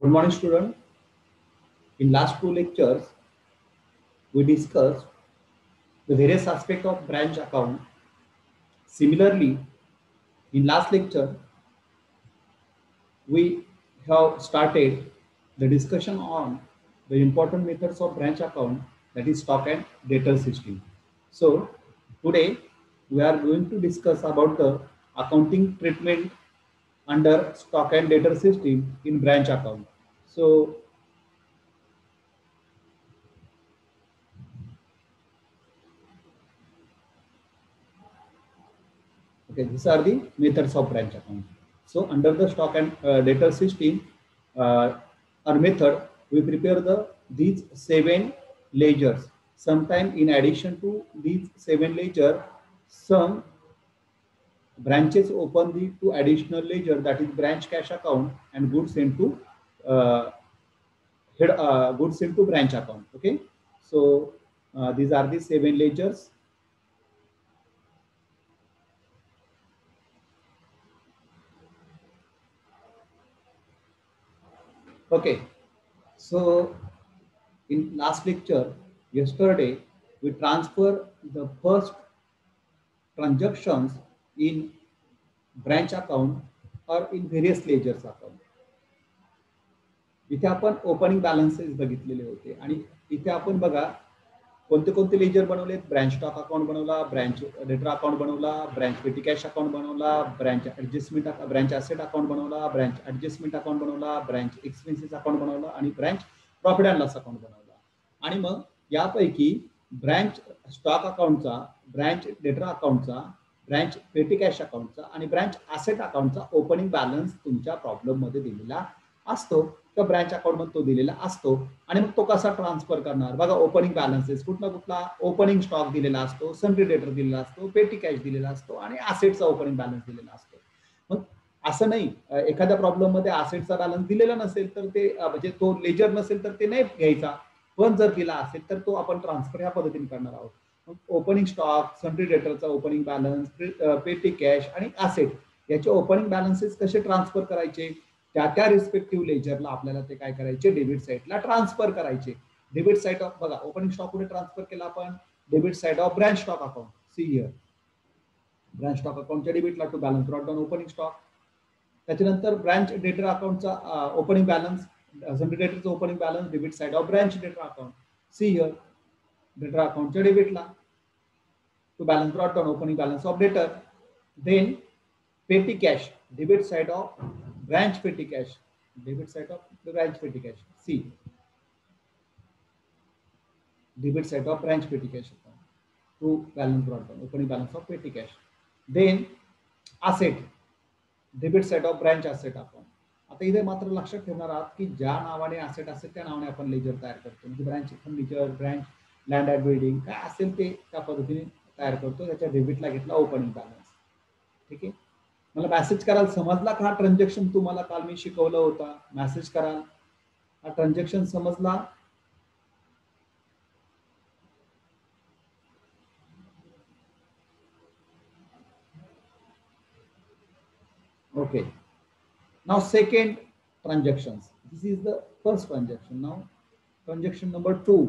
Good morning, student. In last two lectures, we discussed the various aspects of branch account. Similarly, in last lecture, we have started the discussion on the important methods of branch account, that is stock and debtor system. So today we are going to discuss about the accounting treatment under stock and debtor system in branch account. So okay, these are the methods of branch account. So under the stock and debtor system or method, we prepare these 7 ledgers. Sometime in addition to these 7 ledger, some branches open the two additional ledger, that is branch cash account and goods into uh, goods into branch account. Okay, so these are the 7 ledgers. Okay, so in last lecture, yesterday, we transfer the first transactions in branch account or in various ledgers account. इथे आपण opening balances बघितलेले होते आणि इथे आपण बघा कोणते कोणते लेजर बनवलेत. ब्रँच स्टॉक अकाउंट बनवला, ब्रँच डेटर अकाउंट बनवला, ब्रँच पेटी कॅश अकाउंट बनवला, branch adjustment branch asset account बनवला, ब्रँच ऍडजस्टमेंट अकाउंट बनवला, ब्रँच एक्सपेन्सेस अकाउंट बनवला आणि branch profit and loss account बनवला. आणि मग यापैकी branch stock अकाउंटचा, branch debtor अकाउंटचा, branch petty cash अकाउंटचा आणि ब्रँच ॲसेट अकाउंटचा ओपनिंग बॅलन्स तुमच्या प्रॉब्लेम मध्ये दिलेला असतो किंवा ब्रँच अकाउंट मध्ये तो दिलेला असतो. आणि मग तो कसा ट्रान्सफर करणार बघा. ओपनिंग बॅलन्सेस कुठला कुठला ओपनिंग स्टॉक दिलेला असतो, सन्ड्री डेटर दिलेला असतो, पेटी कॅश दिलेला असतो आणि ॲसेटचा ओपनिंग बॅलन्स दिलेला असतो. मग असं नाही एखाद्या प्रॉब्लेम मध्ये ॲसेटचा बॅलन्स दिलेला नसेल तर ते म्हणजे तो लेजर नसेल तर ते नाही घ्यायचा, पण जर दिला असेल तर तो आपण ट्रान्सफर ह्या पद्धतीने करणार आहोत. मग ओपनिंग स्टॉक, सन्ड्री डेटरचा ओपनिंग बॅलन्स, पेटी कॅश आणि ॲसेट याचे ओपनिंग बॅलन्सेस कसे ट्रान्सफर करायचे, त्या त्या रिस्पेक्टिव्ह लेजरला आपल्याला ते काय करायचे, डेबिट साईडला ट्रान्सफर करायचे. डेबिट साईड ऑफ बघा, ओपनिंग स्टॉक कुठे ट्रान्सफर केला आपण, debit side of branch stock account. See here, branch stock अकाउंटच्या डेबिटला to balance brought down opening stock. त्याच्यानंतर ब्रँच डेटर अकाउंटचा ओपनिंग बॅलन्स, सन्ड्री डेटरचा opening balance, debit side of branch debtor account. See here, debtor अकाउंटच्या डेबिटला to balance brought down opening balance of debtor. Then petty cash, debit side of branch petty cash, debit side of the branch petty cash. C, debit side of branch petty cash account to balance brought down opening balance of petty cash. Then asset, debit side of branch asset account. आता इथे मात्र लक्षात ठेवणार आहात की ज्या नावाने asset असेल त्या नावाने आपण लेजर तयार करतो. म्हणजे branch furniture, branch land at building काय असेल ते त्या पद्धतीने तयार करतो. त्याच्या डेबिटला घेतला ओपनिंग बॅलन्स. ठीक आहे, मला मेसेज कराल समजला का हा ट्रान्झॅक्शन तुम्हाला काल मी शिकवलं होता. मेसेज कराल हा ट्रान्झॅक्शन समजला. Okay, now second transactions. This is the first transaction. Now transaction number 2.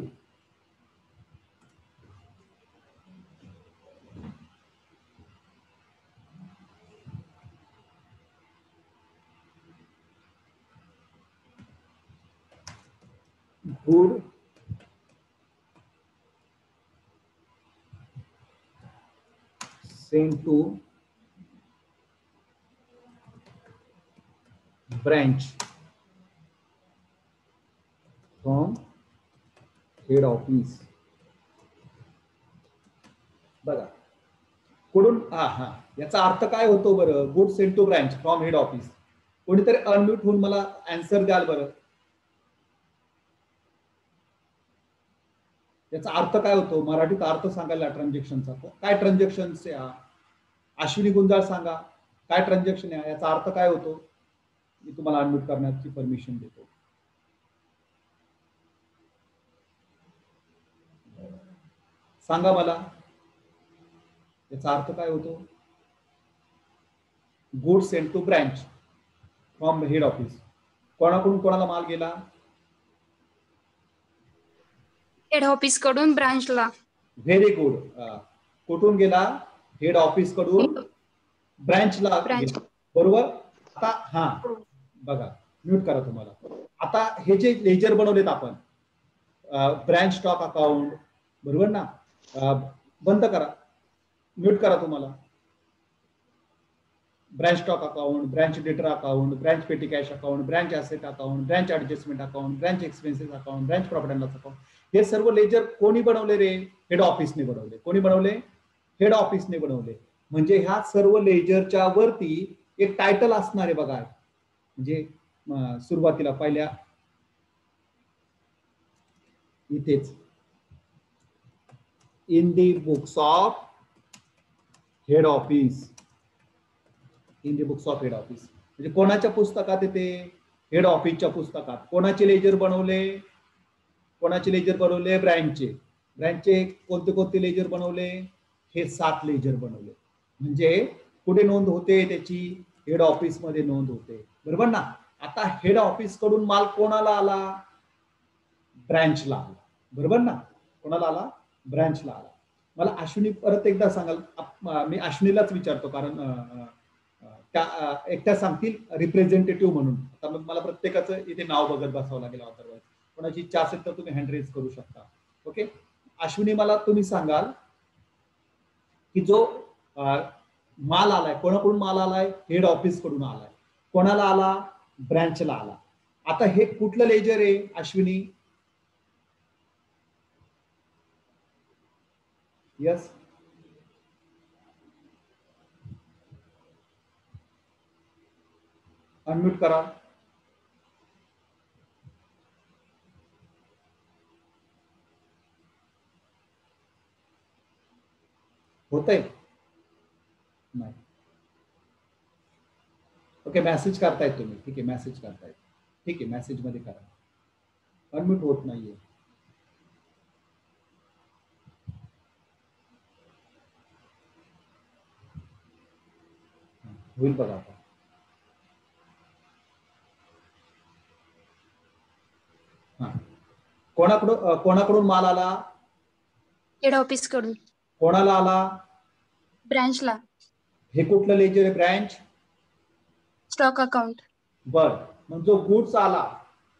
Good sent to branch from head office. बघा कुठून याचा अर्थ काय होतो बरं. Good sent to branch from head office. कोणीतरी अनम्यूट होऊन मला आन्सर द्याल बरं. याचा अर्थ काय होतो, मराठीत अर्थ सांगायला ट्रान्झॅक्शनचा. काय ट्रान्झॅक्शन अश्विनी गुंजाळ सांगा, काय ट्रान्झॅक्शन आहे, याचा अर्थ काय होतो. मी तुम्हाला अनम्यूट करण्याची परमिशन देतो. सांगा मला याचा अर्थ काय होतो. Good sent to branch from head office. कोणाकडून कोणाला माल गेला? हेड ऑफिस कडून ब्रांचला. Very good. कुठून गेला? हेड ऑफिस कडून ब्रांचला गेला, बरोबर. आता हा बघा, म्यूट करा तुम्हाला. आता हे जे लेजर बनवलेत आपण, ब्रांच स्टॉक अकाउंट, बरोबर ना, बंद करा, म्यूट करा तुम्हाला. Branch stock account, branch debtor account, branch petty cash account, branch asset account, branch adjustment account, branch expenses account, branch profit and loss account, हे सर्व लेजर कोणी बनवले रे? हेड ऑफिसने बनवले. कोणी बनवले? हेड ऑफिसने बनवले. म्हणजे ह्या सर्व लेजरच्या वरती एक टायटल असणार आहे बघा. म्हणजे सुरुवातीला पहिल्या इथेच, in the books of head office, in the books of head office, म्हणजे कोणाच्या पुस्तकात येते? हेड ऑफिसच्या पुस्तकात. कोणाचे लेजर बनवले? कोणाचे लेजर बनवले? ब्रँचचे. ब्रँचचे कोणते कोणते लेजर बनवले? हे 7 लेजर बनवले. म्हणजे कुठे नोंद होते त्याची? हेड ऑफिस मध्ये नोंद होते, बरोबर ना. आता हेड ऑफिस कडून माल कोणाला आला? ब्रँचला आला, बरोबर ना. कोणाला आला? ब्रँचला आला. मला अश्विनी परत एकदा सांगाल? मी अश्विनीलाच विचारतो, कारण त्या एकट्या सांगतील रिप्रेझेंटेटिव्ह म्हणून. आता मला प्रत्येकाचं इथे नाव बघत बसावं लागेल, अदरवाईज. कोणाची इच्छा असेल तर तुम्ही हँड रेज करू शकता. ओके, अश्विनी मला तुम्ही सांगाल की जो माल आलाय, कोणाकडून माल आलाय? हेड ऑफिस कडून आलाय. कोणाला आला? ब्रँचला आला. आता हे कुठलं लेजर आहे अश्विनी? यस, अनम्यूट करा. होतंय? नाही. ओके, मेसेज करतायत तुम्ही, ठीक आहे, मेसेज करतायत, ठीक आहे, मेसेज मध्ये करा. अनम्यूट होत नाहीये. होईल बघा आता. हा, कोणाकडून माल आला? हेड ऑफिस कडून. कोणाला आला? ब्रांचला. हे कुठलं लेजर आहे? Branch stock account. बर. मग जो गुड्स आला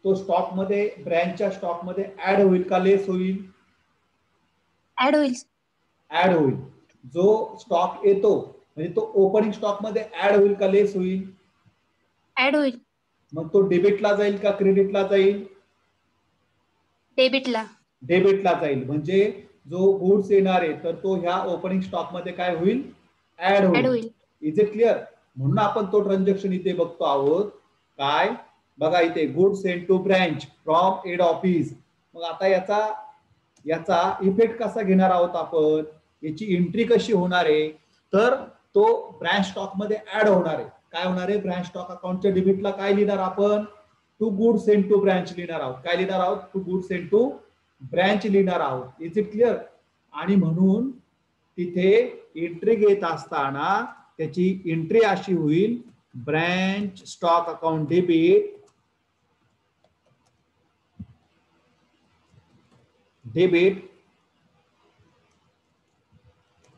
तो स्टॉक मध्ये, ब्रँचच्या स्टॉक मध्ये ऍड होईल का लेस होईल? ऍड होईल. ऍड होईल. जो स्टॉक येतो म्हणजे तो ओपनिंग स्टॉक मध्ये ऍड होईल का लेस होईल? ऍड होईल. मग तो डेबिटला जाईल का क्रेडिटला जाईल? डेबिटला. डेबिटला जाईल. म्हणजे जो गुड्स येणार आहे तर तो ह्या ओपनिंग स्टॉक मध्ये काय होईल? ऍड होईल. Is it clear? म्हणून आपण तो ट्रान्झॅक्शन इथे बघतो आहोत. काय बघा इथे, goods send to branch from head office. मग आता याचा इफेक्ट कसा घेणार आहोत आपण? याची एंट्री कशी होणार आहे? तर तो ब्रँच स्टॉक मध्ये ऍड होणार आहे. काय होणार आहे? ब्रँच स्टॉक अकाउंटच्या डेबिटला काय लिहिणार आपण? To goods send to branch लिहिणार आहोत. काय लिहिणार आहोत? To goods send to branch लिहिणार आहोत. Is it clear? आणि म्हणून तिथे एंट्री घेत असताना त्याची एंट्री अशी होईल, branch stock account debit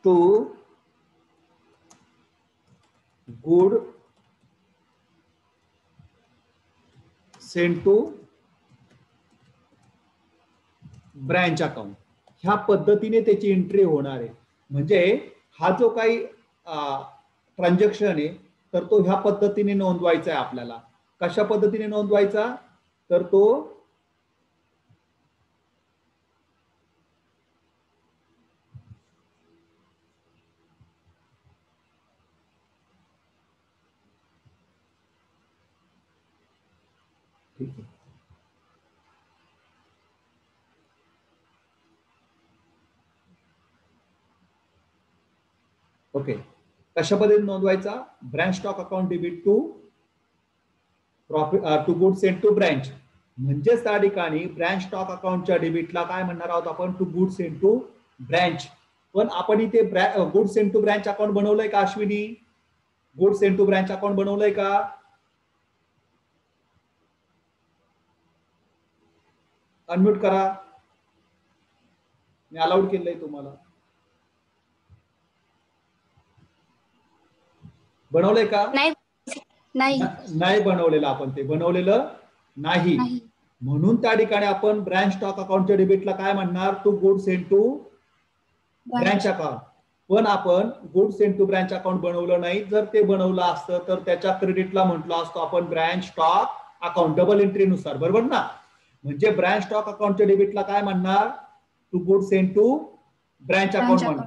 to good send to branch account. ह्या पद्धतीने त्याची एंट्री होणार आहे. म्हणजे हा जो काही ट्रान्झॅक्शन आहे तर तो ह्या पद्धतीने नोंदवायचा आहे आपल्याला. कशा पद्धतीने नोंदवायचा? तर तो ठीक आहे, ओके. कशा पद्धतीने नोंदवायचा? Branch stock account debit to profit to good send to branch. म्हणजेच त्या ठिकाणी ब्रँच स्टॉक अकाउंटच्या डेबिटला काय म्हणणार आहोत आपण? To good send to branch. पण आपण इथे good send to branch account बनवलंय का Ashwini? Good send to branch account बनवलंय का? अनम्यूट करा. मी अलाउड केलंय तुम्हाला. बनवलंय का? नाही बनवलेलं आपण, ते बनवलेलं नाही. म्हणून त्या ठिकाणी आपण ब्रँच स्टॉक अकाउंटच्या डेबिटला काय म्हणणार, to goods send to branch account. पण आपण goods send to branch account बनवलं नाही. जर ते बनवलं असतं तर त्याच्या क्रेडिटला म्हटलं असतो आपण branch stock account, double entry नुसार, बरोबर ना. म्हणजे ब्रँच स्टॉक अकाउंटच्या डेबिटला काय म्हणणार, to goods send to branch account म्हणणार.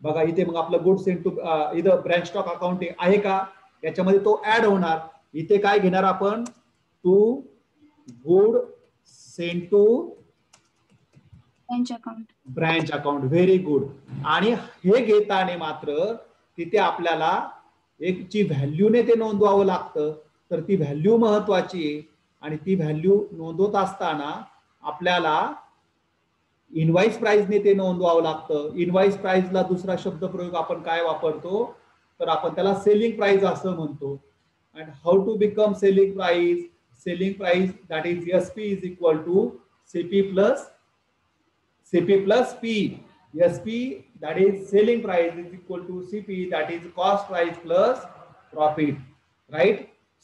बघा इथे मग आपलं गुड्स सेंड टू इथं ब्रँच स्टॉक अकाउंट आहे का, याच्यामध्ये तो ऍड होणार. इथे काय घेणार आपण, to good send to branch account. Very good. आणि हे घेताना मात्र तिथे आपल्याला एक ची व्हॅल्यूने ते नोंदवावं लागतं. तर ती व्हॅल्यू महत्वाची आहे. आणि ती व्हॅल्यू नोंदवत असताना आपल्याला इनवाइस प्राइसने ते नोंदवावं लागतं. इनवाइस प्राइसला दुसरा शब्द प्रयोग आपण काय वापरतो, तर आपण त्याला सेलिंग प्राइस असं म्हणतो. And how to become selling price, selling price that is SP is equal to CP plus P. SP that is selling price is equal to CP that is cost price plus profit, right?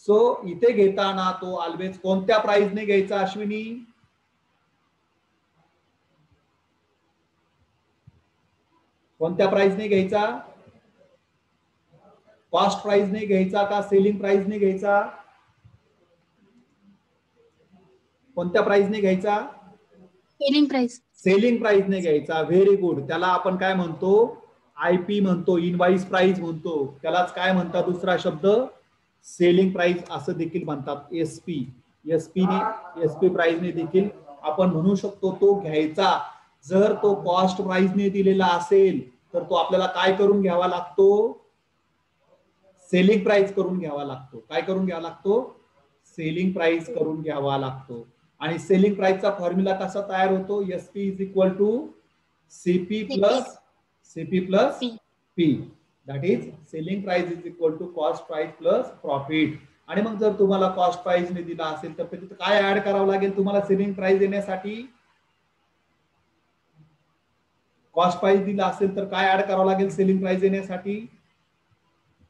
So इथे घेताना तो always कोणत्या प्राइसने घ्यायचा अश्विनी, कोणत्या प्राइसने घ्यायचा, cost प्राइसने घ्यायचा का selling प्राइसने घ्यायचा, कोणत्या प्राइसने घ्यायचा, सेलिंग प्राइस. सेलिंग प्राइसने घ्यायचा. Very good. त्याला आपण काय म्हणतो, आयपी म्हणतो, इनवाइस प्राइस म्हणतो. त्यालाच काय म्हणतात दुसरा शब्द, सेलिंग प्राइस असं देखील म्हणतात. एसपी. एसपी प्राइसने देखील आपण म्हणू शकतो तो घ्यायचा. जर तो कॉस्ट प्राइसने दिलेला असेल तर तो आपल्याला काय करून घ्यावा लागतो, सेलिंग प्राइस करून घ्यावा लागतो. काय करून घ्यावा लागतो, सेलिंग प्राइस करून घ्यावा लागतो. आणि सेलिंग प्राइसचा फॉर्म्युला कसा तयार होतो, SP is equal to CP plus P. That is selling price is equal to cost price plus profit. आणि मग जर तुम्हाला कॉस्ट प्राइसने दिला असेल तर तिथे काय ऍड करावं लागेल तुम्हाला सेलिंग प्राइस देण्यासाठी, कॉस्ट प्राइस दिला असेल तर काय ऍड करावं लागेल सेलिंग प्राइस देण्यासाठी,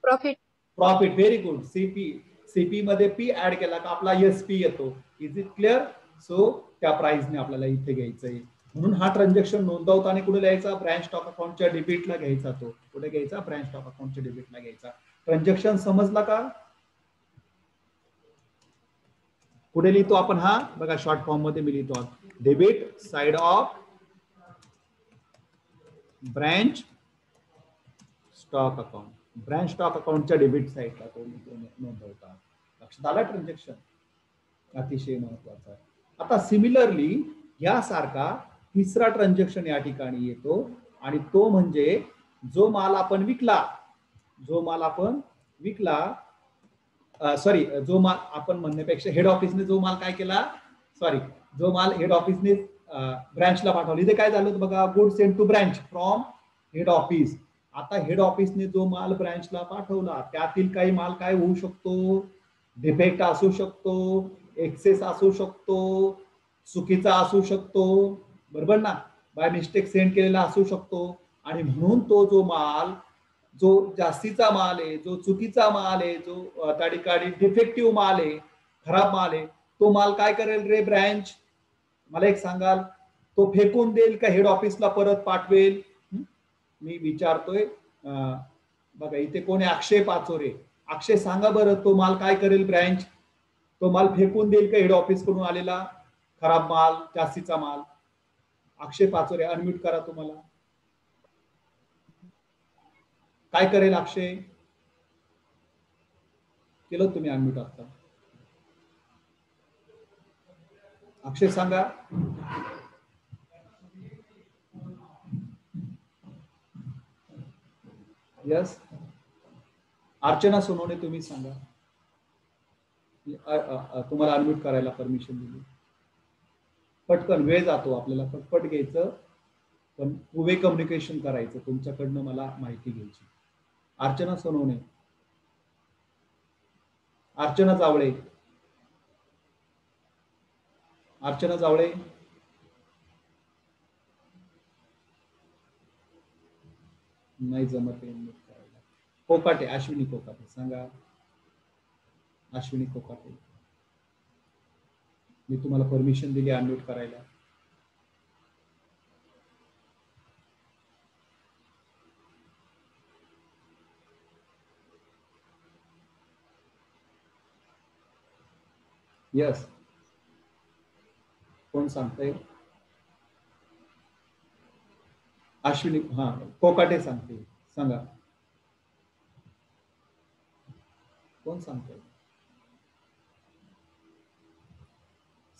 प्रॉफिट. Very good. सीपी मध्ये पी ऍड केला का आपला एसपी येतो. Is it clear. सो त्या प्राइसने आपल्याला इथे घ्यायचंय. म्हणून हा ट्रान्झॅक्शन नोंदवताना कुठे लिहायचा, ब्रँच स्टॉक अकाउंटच्या डेबिटला घ्यायचा. तो कुठे घ्यायचा, ब्रँच स्टॉक अकाउंटच्या डेबिटला घ्यायचा. ट्रान्झॅक्शन समजला का, कुठे लिहितो आपण हा, बघा शॉर्ट फॉर्म मध्ये मी लिहितो, debit side of branch stock account. Branch stock अकाउंटच्या डेबिट साइडला तो नोंदवता. लक्षात आला ट्रान्झॅक्शन, अतिशय महत्वाचा. आता सिमिलरली यासारखा तिसरा ट्रान्झॅक्शन या ठिकाणी येतो आणि तो म्हणजे जो माल आपण विकला, जो माल म्हणण्यापेक्षा हेड ऑफिसने जो माल काय केला, जो माल हेड ऑफिसने ब्रँचला पाठवला. इथे काय झालं बघा, good send to branch from head office. आता हेड ऑफिसने जो माल ब्रँचला पाठवला त्यातील काही माल काय होऊ शकतो, डिफेक्ट असू शकतो, एक्सेस असू शकतो, चुकीचा असू शकतो, बरोबर ना, बाय मिस्टेक सेंड केलेला असू शकतो. आणि म्हणून तो जो माल, जो जास्तीचा माल आहे, जो चुकीचा माल आहे, जो त्या ठिकाणी डिफेक्टिव्ह माल आहे, खराब माल आहे, तो माल काय करेल रे ब्रँच, मला एक सांगाल, तो फेकून देईल का हेड ऑफिसला परत पाठवेल, मी विचारतोय. बघा इथे कोण आहे, अक्षय पाचोरे. अक्षय सांगा बरं, तो माल काय करेल ब्रँच, तो माल फेकून देईल का हेड ऑफिस कडून आलेला खराब माल, जास्तीचा माल. अक्षय पाचोरे अनम्यूट करा तुम्हाला. काय करेल अक्षय, केलं तुम्ही अनम्यूट आता. अक्षय सांगा. यस, अर्चना सोनवणे तुम्ही सांगा. तुम्हाला अनम्यूट करायला परमिशन दिली. पटकन, वेळ जातो आपल्याला, पटपट घ्यायचं, पण टू वे कम्युनिकेशन करायचं. तुमच्याकडनं मला माहिती घ्यायची. अर्चना सोनवणे, अर्चना जावळे, अर्चना जावळे, नाही जमत आहे unmute करायला. कोकाटे, अश्विनी कोकाटे सांगा. अश्विनी कोकाटे, मी तुम्हाला परमिशन दिली अनम्यूट करायला. यस, कोण सांगताय? अश्विनी, हा कोकाटे सांगते, सांगा कोण सांगताय?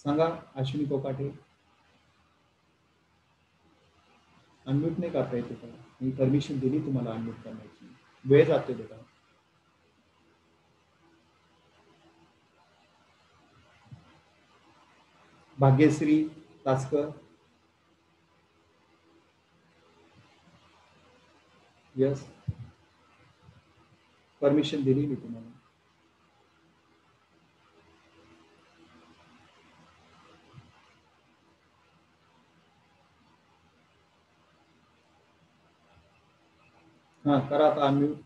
सांगा अश्विनी कोकाटे. अनम्यूट नाही करता येते का? मी परमिशन दिली तुम्हाला अनम्यूट करण्याची, वेळ जाते बेटा. भाग्यश्री तासकर, यस, परमिशन दिली मी तुम्हाला. हा करा आता अनम्यूट.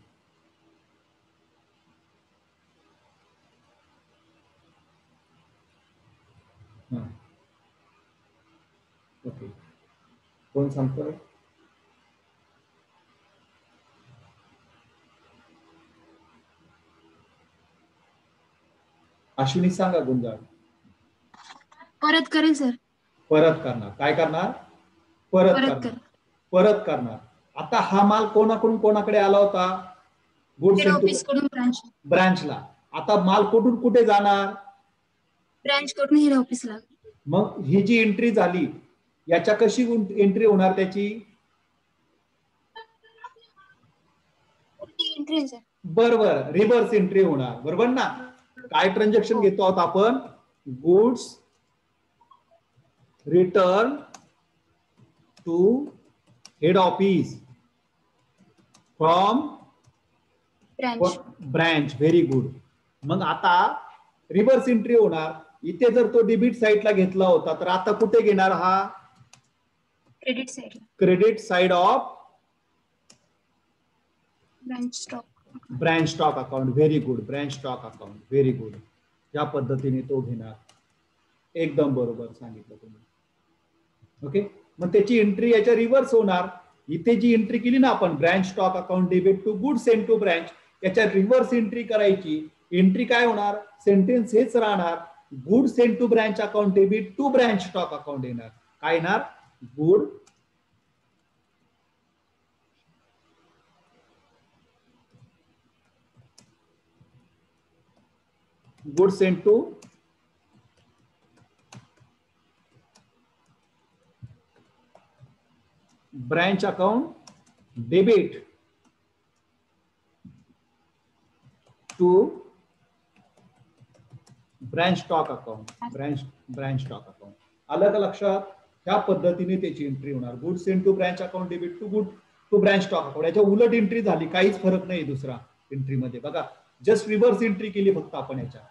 हा ओके, कोण सांगतोय? अश्विनी सांगा गुंजाळ. परत करेल सर. परत करणार, काय करणार? परत करणार, परत करणार. आता हा माल कोणाकडून कोणाकडे आला होता? गुड्स हेड ऑफिस कडून ब्रांच, ब्रांचला. आता माल कुठून कुठे जाणार? ब्रांच कडून हेड ऑफिसला. मग ही जी एंट्री झाली याच्या कशी एंट्री होणार त्याची? Entry sir. बरोबर, रिव्हर्स एंट्री होणार, बरोबर ना? काय ट्रान्झॅक्शन घेतो आहोत आपण? Goods return to head office from branch. Very good. मग आता रिव्हर्स एंट्री होणार. इथे जर तो डेबिट साइडला घेतला होता तर आता कुठे घेणार हा? Credit side. Credit side of branch stock. Branch stock account. Very good, branch stock account, very good. या पद्धतीने तो घेणार. एकदम बरोबर सांगितलं तुम्ही. ओके, मग त्याची एंट्री याच्या रिव्हर्स होणार. इथे जी एंट्री केली ना आपण, branch stock account debit to good send to branch, याच्या रिव्हर्स एंट्री करायची. एंट्री काय होणार? सेंटेन्स हेच राहणार, good send to branch account debit to branch stock account येणार. काय येणार? Good good send to branch account debit to branch stock account. branch stock account. आलं का लक्षात? ह्या पद्धतीने त्याची एंट्री होणार. Good send to branch account debit to branch stock account. याच्या उलट एंट्री झाली, काहीच फरक नाही दुसरा एंट्री मध्ये. बघा, जस्ट रिव्हर्स एंट्री केली फक्त आपण याच्या,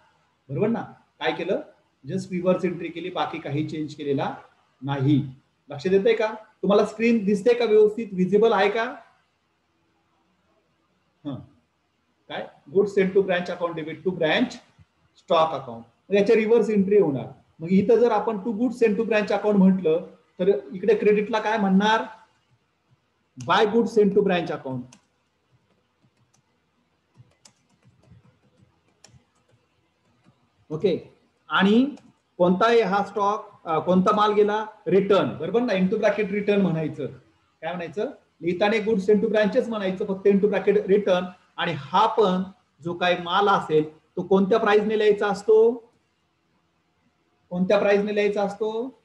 बरोबर ना? काय केलं? जस्ट रिव्हर्स एंट्री केली, बाकी काही चेंज केलेला नाही. लक्ष देते का? तुम्हाला स्क्रीन दिसते का? व्यवस्थित विजिबल आहे का? काय? Good send to branch account debit to branch stock account. याच्या रिव्हर्स एंट्री होणार. मग इथं जर आपण to good send to branch account म्हटलं तर इकडे क्रेडिटला काय म्हणणार? By good send to branch account. Okay, आणि कोणताही हा स्टॉक, कोणता माल गेला? रिटर्न, बरोबर ना? इंटू ब्रॅकेट रिटर्न म्हणायचं. काय म्हणायचं? लिहिताना गुड सेंड टू ब्रांचेस म्हणायचं, फक्त इंटू ब्रॅकेट रिटर्न. आणि हा पण जो काही माल असेल तो कोणत्या प्राइसने लिहायचा असतो? कोणत्या प्राइसने लिहायचा असतो?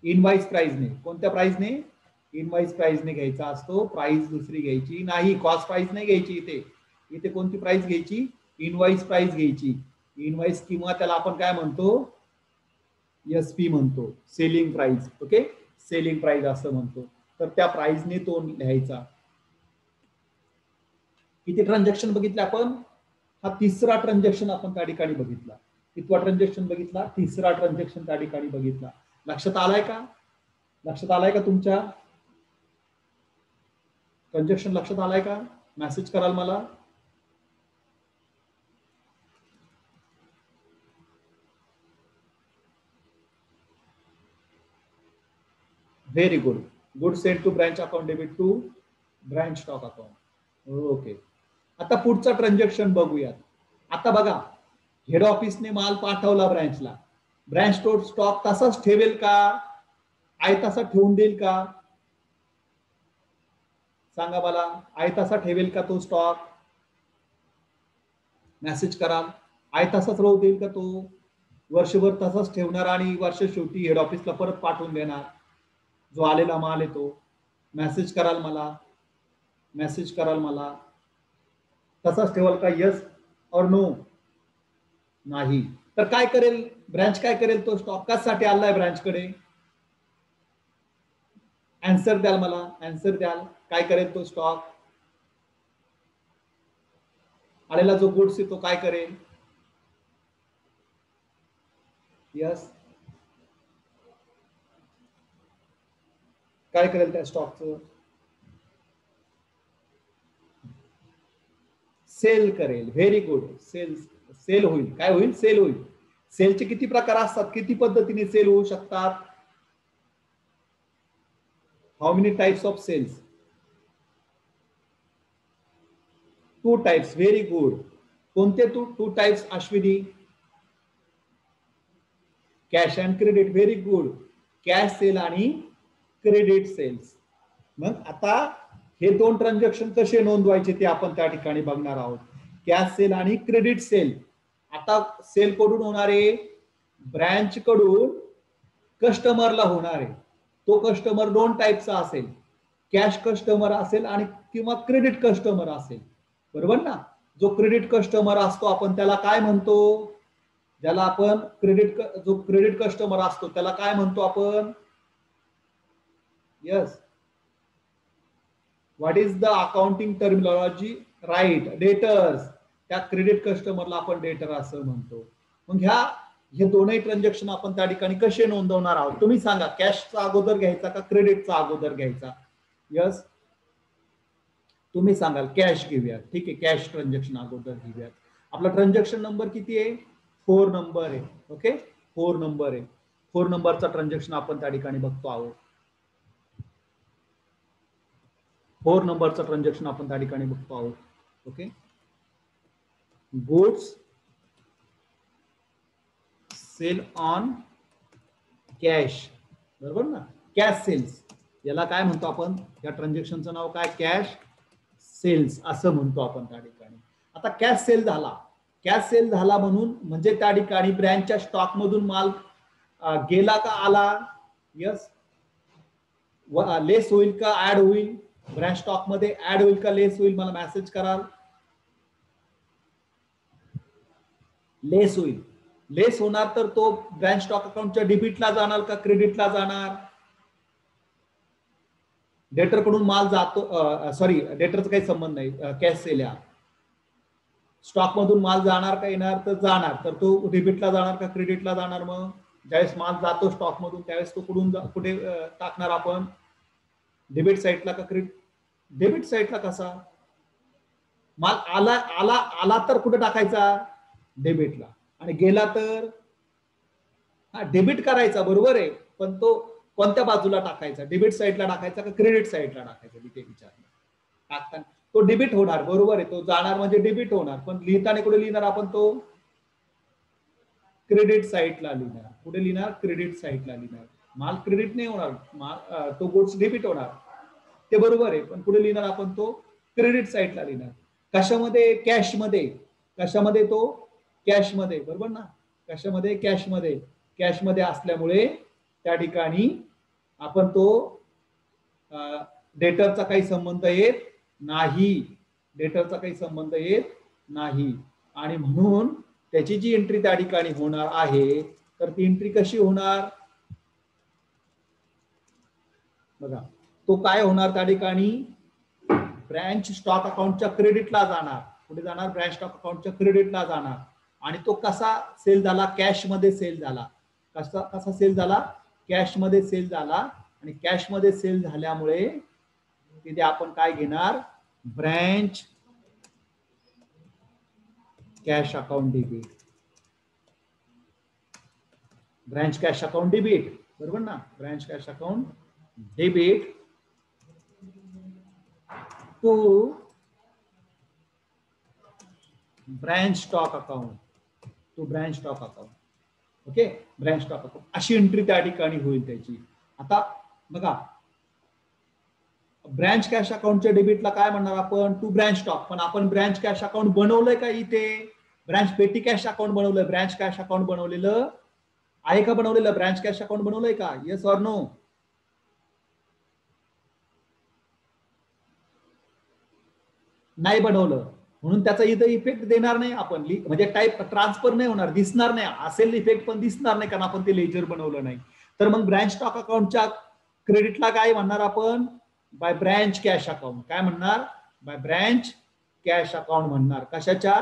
इनवाइस प्राइसने. कोणत्या प्राइसने? इनवाइस प्राइसने घ्यायचा असतो. प्राइस दुसरी घ्यायची नाही, कॉस्ट प्राइस नाही घ्यायची. इथे कोणती प्राइस घ्यायची? इनवाइस प्राइस घ्यायची. इनवाइस किंवा त्याला आपण काय म्हणतो? एसपी म्हणतो, selling price. Okay, selling price असं म्हणतो. तर त्या प्राइसने तो लिहायचा. किती ट्रान्झॅक्शन बघितले आपण? हा तिसरा ट्रान्झॅक्शन आपण त्या ठिकाणी बघितला. कितवा ट्रान्झॅक्शन बघितला? तिसरा ट्रान्झॅक्शन त्या ठिकाणी बघितला. लक्षात आलाय का? लक्षात आलाय का तुमच्या? ट्रान्झॅक्शन लक्षात आलाय का? मेसेज कराल मला. Very good. Good. Send to branch account, debit to branch stock account. Okay. आता पुढचा ट्रान्झॅक्शन बघूयात. आता बघा, हेड ऑफिसने माल पाठवला ब्रँचला. ब्रँच स्टॉक तसाच ठेवेल का? आहे तसा ठेवून देईल का? सांगा मला. आहे तसा ठेवेल का तो स्टॉक? मेसेज कराल. आहे तसाच राहू देईल का तो? वर्षभर तसाच ठेवणार आणि वर्ष शेवटी हेड ऑफिसला परत पाठवून देणार जो आलेला माल आहे तो? मेसेज कराल मला. मेसेज कराल मला. तसाच ठेवाल का? येस और नो? नाही. तर काय करेल ब्रँच? काय करेल? तो स्टॉक कशासाठी आलाय ब्रँचकडे? आन्सर द्याल मला. आन्सर द्याल. काय करेल तो स्टॉक? आलेला जो गुड्स आहे तो काय करेल? यस. काय करेल त्या स्टॉकचं? सेल करेल. Very good. सेल होईल. काय होईल? सेल होईल. सेलचे किती प्रकार असतात? किती पद्धतीने सेल होऊ शकतात? How many types of sales? 2 types. Very good. कोणते 2 types Ashwini? Cash and credit. Very good. Cash sale आणि क्रेडिट सेल्स. मग आता हे 2 ट्रान्झॅक्शन कसे नोंदवायचे ते आपण त्या ठिकाणी बघणार आहोत. कॅश सेल आणि क्रेडिट सेल. आता सेल कडून होणारे ब्रँच कडून कस्टमरला होणार आहे. तो कस्टमर 2 टाइपचा असेल. कॅश कस्टमर असेल आणि किंवा क्रेडिट कस्टमर असेल. बरोबर ना? जो क्रेडिट कस्टमर असतो आपण त्याला काय म्हणतो? ज्याला आपण जो क्रेडिट कस्टमर असतो त्याला काय म्हणतो आपण? Yes. What is the accounting terminology? Right. Debtors. त्या क्रेडिट कस्टमरला आपण डेटर असं म्हणतो. मग हे दोनही ट्रान्झॅक्शन आपण त्या ठिकाणी कसे नोंदवणार आहोत? तुम्ही सांगा. कॅशचा अगोदर घ्यायचा का क्रेडिटचा अगोदर घ्यायचा? यस. तुम्ही सांगाल. कॅश घेऊया. ठीक आहे. कॅश ट्रान्झॅक्शन अगोदर घेऊया. आपला ट्रान्झॅक्शन नंबर किती आहे? 4 नंबर आहे. ओके. 4 नंबर आहे. 4 नंबरचा ट्रान्झॅक्शन आपण त्या ठिकाणी बघतो आहोत. 4 नंबरचा ट्रान्झॅक्शन आपण त्या ठिकाणी बघतो आहोत. Okay. Goods sale on cash. बरोबर ना? Cash sales. याला काय म्हणतो आपण? या ट्रान्झॅक्शनचं नाव काय? कॅश सेल्स असं म्हणतो आपण त्या ठिकाणी. आता कॅश सेल झाला. कॅश सेल झाला म्हणून म्हणजे त्या ठिकाणी ब्रँचच्या स्टॉक मधून माल गेला का आला? यस. लेस होईल का ऍड होईल? ब्रँच स्टॉक मध्ये ऍड होईल का लेस होईल? मला मेसेज कराल. लेस होईल. लेस होणार तर तो ब्रँच स्टॉक अकाउंटच्या डेबिटला जाणार का क्रेडिटला जाणार? डेटर कडून माल जातो. सॉरी, डेटरचा काही संबंध नाही. कॅश सेल या स्टॉक मधून माल जाणार का येणार? तर जाणार. तर तो डेबिटला जाणार का क्रेडिटला जाणार? मग ज्यावेळेस माल जातो स्टॉक मधून त्यावेळेस तो कुठे टाकणार आपण? डेबिट साईडला का क्रेडिट? डेबिट साईडला. कसा? माल आला आला आला तर कुठे टाकायचा? डेबिटला. आणि गेला तर डेबिट करायचा. बरोबर आहे. पण तो कोणत्या बाजूला टाकायचा? डेबिट साईडला टाकायचा का क्रेडिट साईडला टाकायचा? मी ते विचारलं. टाकताना तो डेबिट होणार. बरोबर आहे. तो जाणार म्हणजे डेबिट होणार. पण लिहिताना कुठे लिहिणार आपण? तो क्रेडिट साईडला लिहिणार. कुठे लिहिणार? क्रेडिट साईडला लिहिणार. माल क्रेडिट नाही होणार. तो गुड्स डेबिट होणार. ते बरोबर आहे. पण कुठे लिहिणार आपण? तो क्रेडिट साईडला लिहिणार. कशामध्ये? कॅशमध्ये. कशामध्ये? तो कॅशमध्ये. बरोबर ना? कशामध्ये? कॅशमध्ये. कॅशमध्ये असल्यामुळे त्या ठिकाणी आपण तो डेटरचा काही संबंध येत नाही. डेटरचा काही संबंध येत नाही. आणि म्हणून त्याची जी एंट्री त्या ठिकाणी होणार आहे तर ती एंट्री कशी होणार? बघा. तो काय होणार त्या ठिकाणी? ब्रँच स्टॉक अकाउंटच्या क्रेडिटला जाणार. कुठे जाणार? ब्रँच स्टॉक अकाउंटच्या क्रेडिटला जाणार. आणि तो कसा सेल झाला? कॅशमध्ये सेल झाला. कसा सेल झाला? कॅशमध्ये सेल झाला. आणि कॅशमध्ये सेल झाल्यामुळे तिथे आपण काय घेणार, branch cash account debit. Branch cash account debit, बरोबर ना, branch cash account debit to branch stock account, to branch stock account. Okay, branch stock account अशी एंट्री त्या ठिकाणी होईल त्याची. आता बघा, ब्रँच कॅश अकाउंटच्या डेबिटला काय म्हणणार आपण, टू ब्रँच स्टॉक. पण आपण ब्रँच कॅश अकाउंट बनवलंय का इथे, ब्रँच पेटी कॅश अकाउंट बनवलंय, ब्रँच कॅश अकाउंट बनवलेलं आहे का, बनवलेलं ब्रँच कॅश अकाउंट बनवलंय का, येस ऑर नो. नाही बनवलं म्हणून त्याचा इथं इफेक्ट देणार नाही आपण, म्हणजे टाईप ट्रान्सफर नाही होणार, दिसणार नाही, असेल इफेक्ट पण दिसणार नाही कारण आपण ते लेजर बनवलं नाही. तर मग ब्रँच स्टॉक अकाउंटच्या क्रेडिटला काय म्हणणार आपण, बाय ब्रँच कॅश अकाउंट. काय म्हणणार, बाय ब्रँच कॅश अकाउंट म्हणणार. कशाच्या,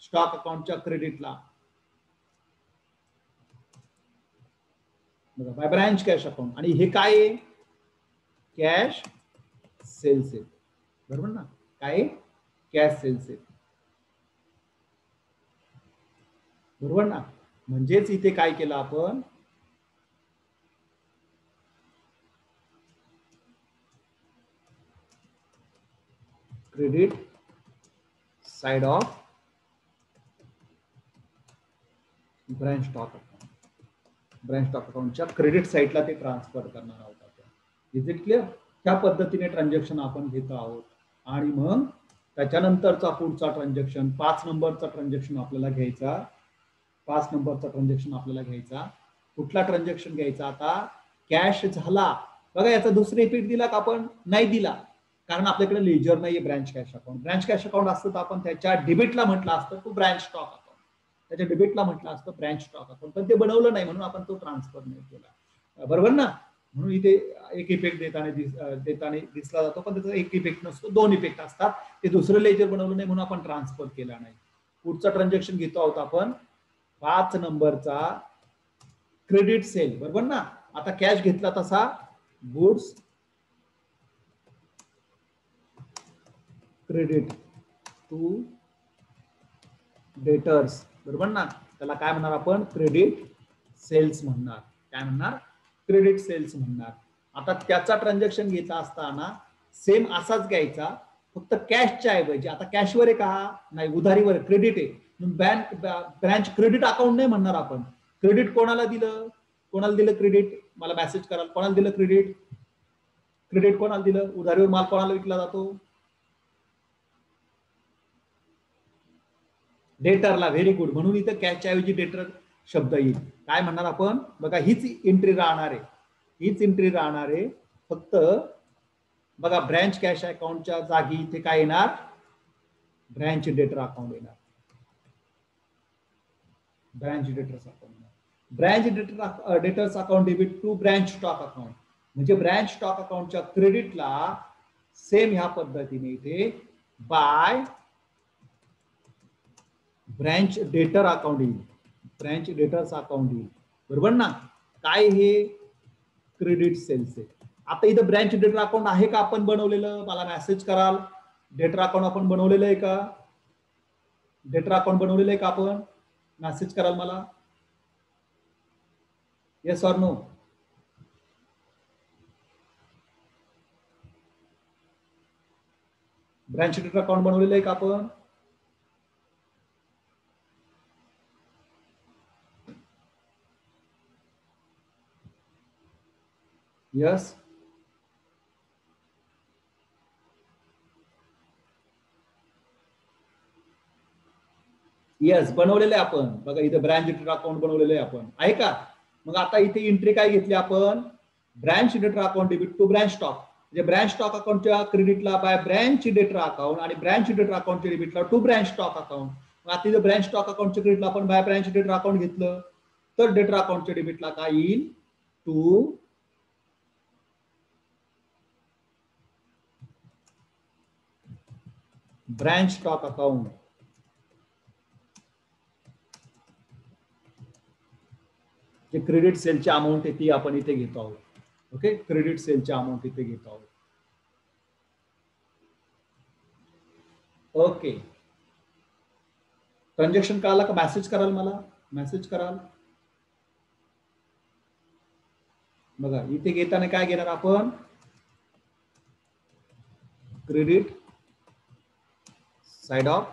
स्टॉक अकाउंटच्या क्रेडिटला. By branch cash account. आणि हे काय आहे, कॅश सेल्स आहे, बरोबर ना, काय कॅश सेल्स आहे, बरोबर ना. म्हणजेच इथे काय केलं आपण, credit side of branch stock account, branch stock अकाउंटच्या क्रेडिट साइडला ते ट्रान्सफर करणार आहोत आपण. Is it clear. त्या पद्धतीने ट्रान्झॅक्शन आपण घेत आहोत. आणि मग त्याच्यानंतरचा पुढचा ट्रान्झॅक्शन 5 नंबरचा ट्रान्झॅक्शन आपल्याला घ्यायचा. 5 नंबरचा ट्रान्झॅक्शन आपल्याला घ्यायचा. कुठला ट्रान्झॅक्शन घ्यायचा, आता कॅश झाला बघा, याचा दुसरा इफेक्ट दिला का आपण, नाही दिला, कारण आपल्याकडे लेजर नाहीये branch cash account. Branch cash account असतं तर आपण त्याच्या डेबिटला म्हटलं असतं टू ब्रँच स्टॉक अकाउंट, त्याच्या डेबिटला म्हटलं असतं ब्रँच स्टॉक अकाउंट, पण ते बनवलं नाही म्हणून आपण तो ट्रान्सफर नाही केला, बरोबर ना. म्हणून इथे एक इफेक्ट देताना दिसला जातो, पण त्याचा एक इफेक्ट नसतो, 2 इफेक्ट असतात. ते दुसरं लेजर बनवलं नाही म्हणून आपण ट्रान्सफर केला नाही. पुढचा ट्रान्झॅक्शन घेतो आहोत आपण 5 नंबरचा क्रेडिट सेल, बरोबर ना. आता कॅश घेतला तसा गुड्स क्रेडिट टू डेटर्स, बरोबर ना. त्याला काय म्हणणार आपण, क्रेडिट सेल्स म्हणणार. काय म्हणणार, क्रेडिट सेल्स म्हणणार. आता त्याचा ट्रान्झॅक्शन घ्यायचा असताना सेम असाच घ्यायचा, फक्त कॅशच्या ऐवजी, आता कॅशवर आहे का नाही, उधारीवर क्रेडिट आहे, ब्रँच क्रेडिट अकाउंट नाही म्हणणार आपण. क्रेडिट कोणाला दिलं, कोणाला दिलं क्रेडिट, मला मेसेज कराल, कोणाला दिलं क्रेडिट, क्रेडिट कोणाला दिलं, उधारीवर माल कोणाला विकला जातो, डेटरला. Very good. म्हणून इथं कॅशच्या ऐवजी डेटर शब्द येईल. काय म्हणणार आपण, बघा हीच एंट्री राहणार आहे, हीच एंट्री राहणार आहे. फक्त बघा ब्रँच कॅश अकाउंटच्या जागी इथे काय येणार, ब्रँच डेटर अकाउंट येणार, branch debtors account. Branch debtors account debit to branch stock account. म्हणजे ब्रँच स्टॉक अकाउंटच्या क्रेडिटला सेम ह्या पद्धतीने इथे बाय ब्रँच डेटर अकाउंट येईल, ब्रँच डेटर्स अकाउंट येईल, बरोबर ना. काय हे क्रेडिट सेल्स आहे. आता इथं ब्रँच डेटर अकाउंट आहे का आपण बनवलेलं, मला मेसेज कराल, डेटर अकाउंट आपण बनवलेलं आहे का, डेटर अकाउंट बनवलेलं आहे का आपण, मेसेज कराल मला, yes or no. Branch debtor account बनवलेलं आहे का आपण, यस. येस बनवलेलं आहे आपण. बघा इथे ब्रँच डेटर अकाउंट बनवलेलं आहे आपण, आहे का. मग आता इथे एंट्री काय घेतली आपण, branch debtor account debit to branch stock. म्हणजे ब्रँच स्टॉक अकाउंटच्या क्रेडिटला बाय ब्रँच डेटर अकाउंट आणि ब्रँच डेटर अकाउंटच्या डेबिटला टू ब्रँच स्टॉक अकाउंट. मग आता इथे ब्रँच स्टॉक अकाउंटच्या क्रेडिटला आपण बाय ब्रँच डेटर अकाउंट घेतलं, तर डेटर अकाउंटच्या डेबिटला काय येईल, टू ब्रँच स्टॉक अकाउंट. जे क्रेडिट सेलची अमाऊंट आहे ती आपण इथे घेतो आहोत. ओके, क्रेडिट सेलची अमाऊंट इथे घेतो आहोत. ओके, ट्रान्झॅक्शन कळाला का? मेसेज कराल मला, मेसेज कराल. बघा इथे घेताना काय घेणार आपण, क्रेडिट साइड ऑफ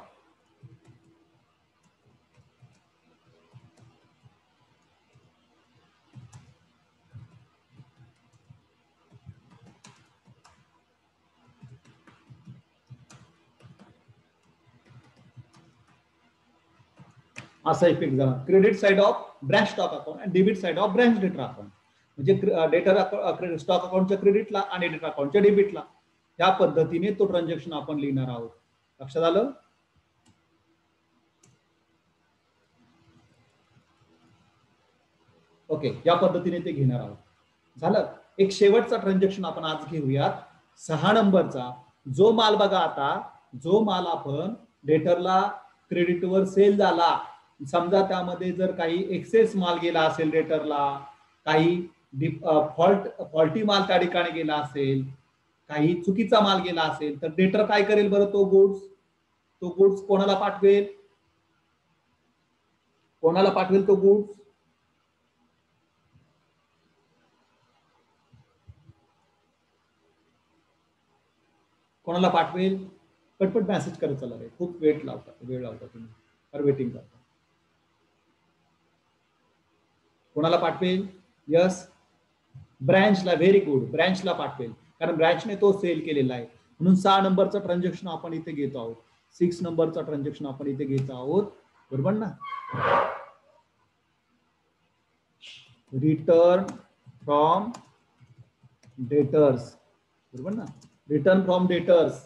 असा इफेक्ट झाला. Credit side of branch stock account आणि debit side of branch debtor account. म्हणजे डेटर स्टॉक अकाउंटच्या क्रेडिटला आणि डेटर अकाउंटच्या डेबिटला, त्या पद्धतीने तो ट्रान्झॅक्शन आपण लिहिणार आहोत. लक्षात आलं? ओके, या पद्धतीने ते घेणार आहोत. झालं. एक शेवटचा ट्रान्झॅक्शन आपण आज घेऊयात, 6 नंबरचा. जो माल बघा आता, जो माल आपण डेटरला क्रेडिटवर सेल झाला, समजा त्यामध्ये जर काही एक्सेस माल गेला असेल डेटरला, काही फॉल्टी माल त्या ठिकाणी गेला असेल, काही चुकीचा माल गेला असेल, तर डेटर काय करेल बरं? तो गुड्स कोणाला पाठवेल? कोणाला पाठवेल तो गुड्स? कोणाला पाठवेल? पटपट मेसेज करत चला रे, खूप वेळ लावता तुम्ही, तर वेटिंग करता. कोणाला पाठवेल? यस, ब्रँचला. व्हेरी गुड, ब्रँचला पाठवेल, कारण ब्रँचने तो सेल केलेला आहे. म्हणून 6 नंबरचं ट्रान्झॅक्शन आपण इथे घेतो आहोत, 6 नंबरचं ट्रान्झॅक्शन आपण इथे घेतो आहोत, बरोबर ना? रिटर्न फ्रॉम डेटर्स, बरोबर ना? रिटर्न फ्रॉम डेटर्स,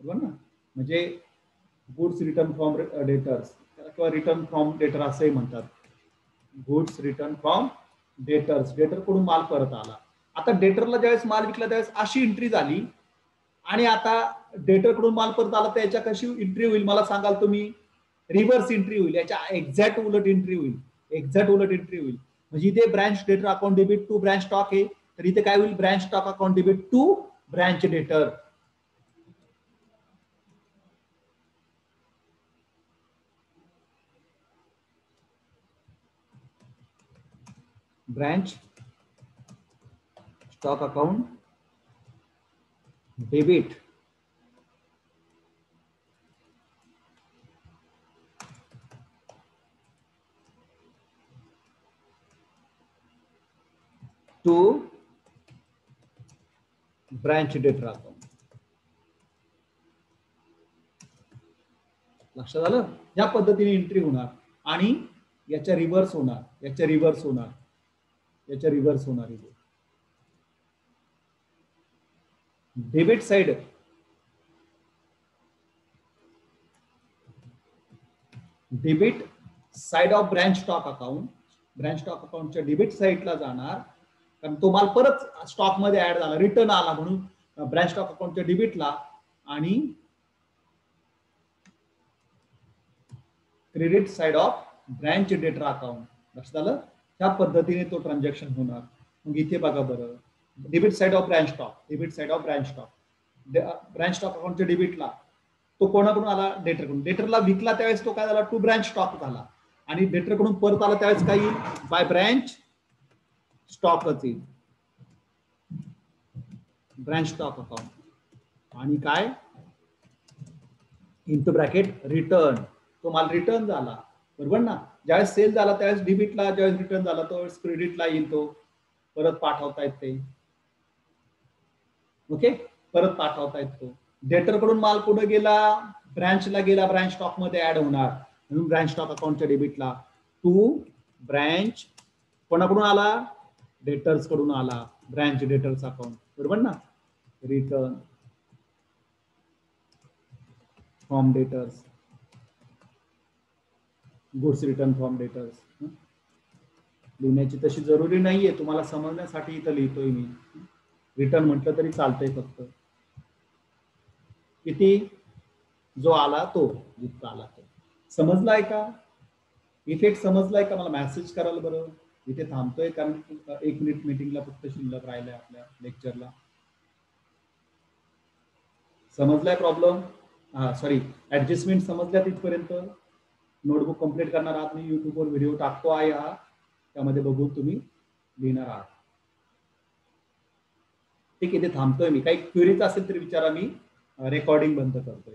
बरोबर ना? म्हणजे गुड्स रिटर्न फ्रॉम डेटर्स किंवा रिटर्न फ्रॉम डेटर असंही म्हणतात. गुड्स रिटर्न फ्रॉम डेटर्स, डेटर कडून माल परत आला. आता डेटरला ज्यावेळेस माल विकला त्यावेळेस अशी एंट्री झाली, आणि आता डेटर कडून माल परत आला तर याच्या कशी एंट्री होईल मला सांगाल तुम्ही? रिव्हर्स एंट्री होईल, याच्या एक्झॅक्ट उलट एंट्री होईल, एक्झॅक्ट उलट एंट्री होईल. म्हणजे इथे branch debtor account debit to branch stock आहे, तर इथे काय होईल? Branch stock account debit to branch debtor. Branch stock account debit to branch debtor account. लक्षात आलं? या पद्धतीने एंट्री होणार आणि याच्या रिव्हर्स होणार, याच्या रिव्हर्स होणार, याच्या रिव्हर्स होणार. इथे debit side, debit side of branch stock account, branch stock अकाउंटच्या डेबिट साइडला जाणार, कारण तो माल परत स्टॉक मध्ये ऍड झाला, रिटर्न आला, म्हणून ब्रँच स्टॉक अकाउंटच्या डेबिटला. आणि credit side of branch debtor account. लक्षात आलं? त्या पद्धतीने तो ट्रान्झॅक्शन होणार. मग इथे बघा बरं, debit side of branch stock, debit side of branch stock, branch stock अकाउंटच्या डेबिटला तो कोणाकडून आला? डेटरकडून. डेटरला विकला त्यावेळेस तो काय झाला? टू ब्रँच स्टॉक झाला, आणि डेटरकडून परत आला त्यावेळेस काय येईल? बाय ब्रँच स्टॉकच येईल, ब्रँच स्टॉक अकाउंट. आणि काय? इंटू ब्रॅकेट रिटर्न, तो माल रिटर्न झाला, बरोबर ना? ज्यावेळेस सेल झाला त्यावेळेस डेबिटला, ज्यावेळेस रिटर्न झाला त्यावेळेस क्रेडिटला येईल, तो परत पाठवता येते. ओके, परत पाठवता येतो. डेटर कडून माल कुठे गेला? ब्रँचला गेला, ब्रँच स्टॉक मध्ये ऍड होणार, म्हणून ब्रँच स्टॉक अकाउंटच्या डेबिटला टू ब्रँच. कोणाकडून आला? डेटर्स कडून आला, ब्रँच डेटर्स अकाउंट, बरोबर ना? Return from debtors, goods return from debtors. लिहिण्याची तशी जरुरी नाहीये, तुम्हाला समजण्यासाठी इथं लिहितोय मी. रिटर्न म्हटलं तरी चालतंय, फक्त किती जो आला तो, जितका आला तो. समजलाय का? इफेक्ट समजलाय का? मला मेसेज कराल बरं. इथे थांबतोय कारण 1 मिनिट मीटिंगला फक्त शिल्लक राहिलंय आपल्या लेक्चरला. समजलाय प्रॉब्लेम? सॉरी ऍडजस्टमेंट समजल्या तिथपर्यंत. नोटबुक कंप्लीट करणार आहात, मी युट्यूबवर व्हिडिओ टाकतो आहे हा, त्यामध्ये बघून तुम्ही लिहिणार आहात. ठीक आहे, इथे थांबतोय मी. काही क्वेरीज असेल तरी विचारा, मी रेकॉर्डिंग बंद करतोय.